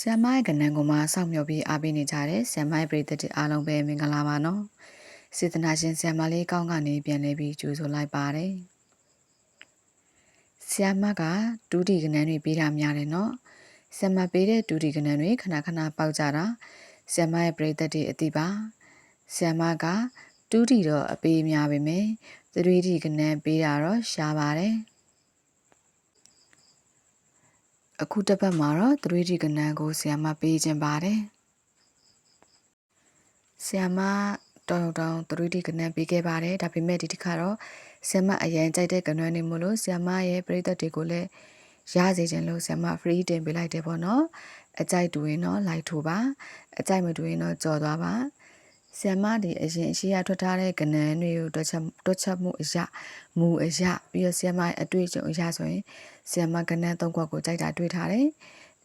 ဆ iam မိုင်းကနန်ကိုမှစောင့်မျှော်ပြီးအားပေးနေကြတဲ့ဆ iam မိုင်းပရိသတ်တွေအားလုံးပဲမင်္ဂလာပါနော်စေတနာရှင်ဆ iam မလေးကောင်းကနေပြန်လဲပြီးကြိုဆိုလိုက်ပါတယ်ဆ iam မကဒူးဒီကနန်တွေပေးတာများတယ်နော်ဆ iam မပေးတဲ့ဒူးဒီကနန်တွေခဏခဏပေါက်ကြတာဆ iam မရဲ့ပရိသတ်တွေအသိပါဆ iam မကဒူးဒီတော့အပေးများပေမဲ့သရွေးဒီကနန်ပေးတာတော့ရှားပါတယ်အခုတစ်ပတ်မှာတော့သရွေးဒီကနန်းကိုဆ iam မပေးခြင်းပါတယ်ဆ iam မတောင်းသရွေးဒီကနန်းပေးခဲ့ပါတယ်ဒါပေမဲ့ဒီတစ်ခါတော့ဆ iam မအရင်ကြိုက်တဲ့ကနန်းနေမို့လို့ဆ iam မရဲ့ပရိသတ်တွေကိုလည်းရစေခြင်းလို့ဆ iam မ free တင်ပေးလိုက်တယ်ပေါ့နော်အကြိုက်တူရင်တော့လိုက်ထိုးပါအကြိုက်မတူရင်တော့ကြော်သွားပါဆ iam မဒီအရင်အရှိရထွက်ထားတဲ့ကနန်းတွေကိုတွက်ချက်မှုအရာမူအရာပြီးတော့ဆ iam မရဲ့အတွေ့အကြုံအရာဆိုရင်ဆ iam မကနန်း၃ခွက်ကိုကြိုက်တာတွေ့ထားတယ်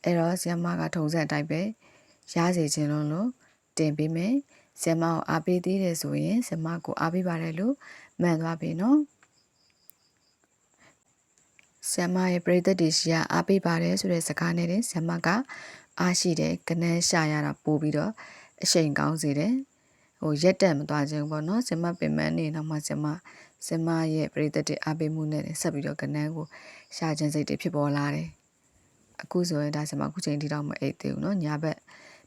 အဲ့တော့ဆ iam မကထုံစံအတိုင်းပဲရစေခြင်းလို့တင်ပေးမယ်ဆ iam မကိုအားပေးသေးတယ်ဆိုရင်ဆ iam မကိုအားပေးပါတယ်လို့မှန်သွားပြီနော်ဆ iam မရဲ့ပရိသတ်တွေရှိရအားပေးပါတယ်ဆိုတဲ့စကားနဲ့ဆ iam မကအားရှိတယ်ကနန်းရှာရတာပို့ပြီးတော့အရှိန်ကောင်းစေတယ်ရက်တက်မသွားခြင်းပေါ့နော်ဆ iam မပင်မနေတော့မှဆ iam မရဲ့ပရိသတ်တွေအားပေးမှုနဲ့ဆက်ပြီးတော့ကနန်းကိုရှာခြင်းစိတ်တွေဖြစ်ပေါ်လာတယ်အခုဆိုရင်ဒါဆ iam မအခုချိန်ထိတော့မအိပ်သေးဘူးနော်ညာဘက်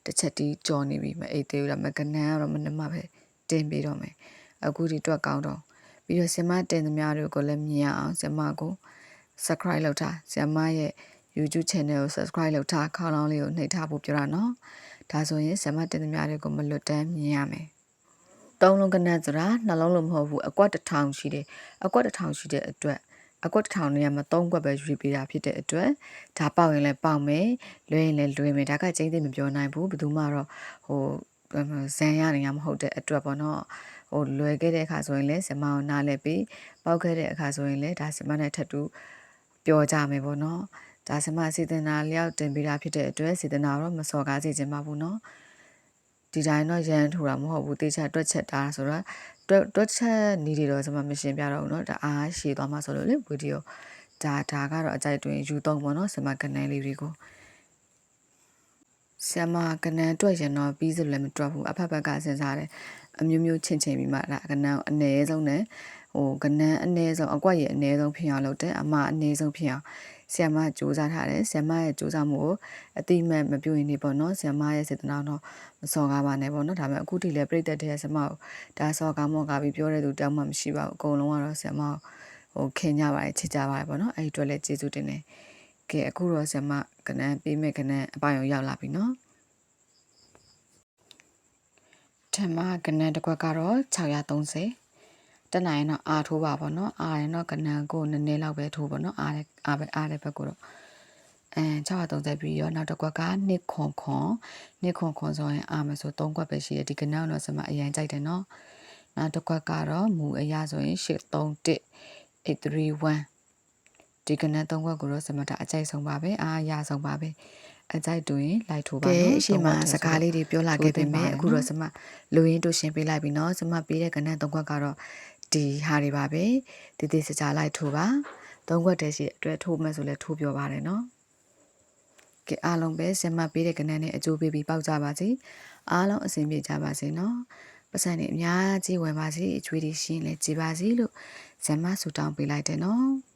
တစ်ချက်တီးကြော်နေပြီမအိပ်သေးဘူးဒါပေမဲ့ကနန်းကတော့မနှမပဲတင်ပြီးတော့မယ်အခုဒီတွက်ကောင်းတော့ပြီးတော့ဆ iam မတင်သမျှတွေကိုလည်းမြင်အောင်ဆ iam မကို subscribe လုပ်ထားဆ iam မရဲ့ YouTube channel ကို subscribe လုပ်ထားခေါင်းလောင်းလေးကိုနှိပ်ထားဖို့ပြောတာနော်ဒါဆိုရင်ဆ iam မတင်သမျှတွေကိုမလွတ်တမ်းမြင်ရမယ်သုံးလုံးကနန်းဆိုတာနှလုံးလုံးမဟုတ်ဘူးအကွက်တစ်ထောင်ရှိတယ်အကွက်တစ်ထောင်ရှိတဲ့အတွက်အကွက်တစ်ထောင်နေရာမှာ၃ကွက်ပဲရွေးပေးတာဖြစ်တဲ့အတွက်ဒါပေါက်ရင်လည်းပေါက်မယ်လွဲရင်လည်းလွဲမယ်ဒါကကျင်းသိမပြောနိုင်ဘူးဘယ်သူမှတော့ဇန်ရနေရမဟုတ်တဲ့အတွက်ပေါ့နော်လွယ်ခဲ့တဲ့အခါဆိုရင်လည်းဆ iam မကိုနားလဲပြီးပေါက်ခဲ့တဲ့အခါဆိုရင်လည်းဒါဆ iam မနဲ့ထပ်တူပြောကြမယ်ပေါ့နော်ဒါဆ iam မစေတနာလျောက်တင်ပေးတာဖြစ်တဲ့အတွက်စေတနာတော့မစော်ကားစေချင်ပါဘူးနော်ဒီတိုင်းတော့ရန်ထူတာမဟုတ်ဘူးတေချာတွက်ချက်တာဆိုတော့တွက်ချက်နေတွေတော့ကျွန်မမရှင်းပြတော့ဘူးเนาะဒါအားရှည်သွားမှာဆိုလို့လေဗီဒီယိုဒါကတော့အကြိုက်တွင်ယူသုံးပေါ့နော်ဆ iam မကနန်းလေးတွေကိုဆ iam မကနန်းတွက်ရင်တော့ပြီးစလည်းမတွက်ဘူးအဖက်ဘက်ကစဉ်းစားတယ်အမျိုးမျိုးချင်းပြီးမှဒါကနန်းအနည်းဆုံးနဲ့ကနန်းအနည်းဆုံးအကွက်ရဲ့အနည်းဆုံးဖြစ်အောင်လုပ်တယ်အမအနည်းဆုံးဖြစ်အောင်ဆ iam မစူးစမ်းထားတယ်ဆ iam မရဲ့စူးစမ်းမှုကိုအတိမတ်မပြိုရင်နေပေါ့နော်ဆ iam မရဲ့စေတနာတော့မစော်ကားပါနဲ့ပေါ့နော်ဒါပေမဲ့အခုထိလည်းပြိတ္တတဲ့ဆ iam မကိုဒါစော်ကားမော်ကားပြီးပြောတဲ့သူတောင်းမှမရှိပါဘူးအကုန်လုံးကတော့ဆ iam မခင်ကြပါတယ်ချစ်ကြပါတယ်ပေါ့နော်အဲ့ဒီအတွက်လည်းကျေးဇူးတင်တယ်ကဲအခုတော့ဆ iam မကနန်းပေးမဲ့ကနန်းအပိုင်းကိုရောက်လာပြီနော်ထမကနန်းတစ်ခွက်ကတော့630တက်နိုင်ရင်တော့အားထိုးပါပေါ့နော်အားရင်တော့ကနန်းကိုနည်းနည်းလောက်ပဲထိုးပေါ့နော်အားတဲ့ဘက်ကိုတော့630ပြီးရောနောက်တစ်ခွက်က2ခွန်ဆိုရင်အားမဆို3ခွက်ပဲရှိတယ်ဒီကနန်းတော့ဆ iam မအရင်ကြိုက်တယ်နော်နောက်တစ်ခွက်ကတော့မူအရာဆိုရင်831 831ဒီကနန်း3ခွက်ကိုတော့ဆ iam မဒါအကြိုက်ဆုံးပါပဲအားရဆုံးပါပဲအကြိုက်တူရင်လိုက်ထိုးပါနော်အရှိမစကားလေးတွေပြောလာခဲ့ပေမဲ့အခုတော့ iam မလူရင်းတို့ရှင်းပေးလိုက်ပြီနော် iam မပေးတဲ့ကနန်း3ခွက်ကတော့ဒီဟာတွေပါပဲတေးသေးစကြလိုက်ထိုးပါ3ခွက်တည်းရှိအတွက်ထိုးမှဆိုလဲထိုးပြောပါတယ်နော်ကဲအားလုံးပဲဆ iam မပေးတဲ့ကနန်းနဲ့အကျိုးပေးပြီးပေါက်ကြပါစေအားလုံးအဆင်ပြေကြပါစေနော်ပတ်စံတွေအများကြီးဝင်ပါစေအကျွေးတွေရှင်းလဲကြည်ပါစေလို့ဆ iam မဆုတောင်းပေးလိုက်တယ်နော်